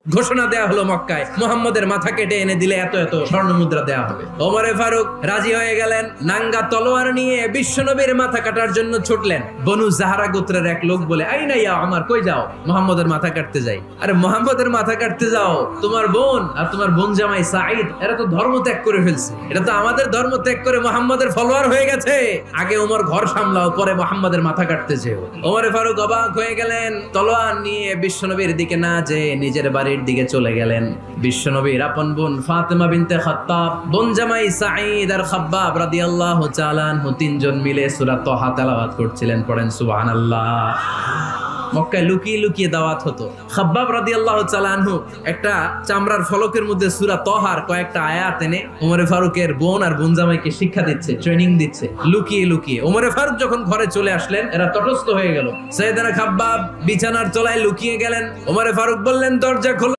ঘোষণা দেয়া হলো মক্কায়, মুহাম্মদের মাথা কেটে এনে দিলে এত এত স্বর্ণ মুদ্রা দেয়া হবে। ওমরে ফারুক রাজি হয়ে গেলেন, নাঙ্গা তলোয়ার নিয়ে বিশ্বনবীর মাথা কাটার জন্য ছুটলেন। বনু জাহরা গোত্রের এক লোক বলে, আইনা ইয়া ওমর, কই যাও? মুহাম্মদের মাথা কাটতে যাই। আরে মুহাম্মদের মাথা কাটতে যাও? তোমার বোন আর তোমার বোন জামাই সাঈদ এরা তো ধর্ম ত্যাগ করে ফেলছে, এটা তো আমাদের ধর্ম ত্যাগ করে মুহাম্মদের ফলোয়ার হয়ে গেছে। আগে ওমর ঘর সামলাও, পরে মুহাম্মদের মাথা কাটতে যেও। ওমরে ফারুক অবাক হয়ে গেলেন, তলোয়ার নিয়ে বিশ্বনবীর দিকে না যেয়ে নিজের বাড়ির দিকে চলে গেলেন। বিশ্বনবীর আপন বোন ফাতেমা বিনতে খাত্তাব, বোন জামাই সাঈদ আর খাব্বাব রাদিয়াল্লাহু তাআলা আনহু তিনজন মিলে সূরা তাহা তেলাওয়াত করছিলেন। পড়েন সুবহানাল্লাহ। মক্কায় লুকিয়ে লুকিয়ে দাওয়াত হতো। খাব্বাব রাদিয়াল্লাহু তাআলা আনহু একটা চামড়ার ফলকের মধ্যে সূরা তাহার কয়েকটা আয়াত এনে ওমরে ফারুকের বোন আর বোন জামাইকে শিক্ষা দিচ্ছে, ট্রেনিং দিচ্ছে লুকিয়ে লুকিয়ে। ওমরে ফারুক যখন ঘরে চলে আসলেন, এরা তটস্থ হয়ে গেল। সাইয়েদনা খাব্বাব বিছানার তলায় লুকিয়ে গেলেন। ওমরে ফারুক বললেন, দরজা খোলো।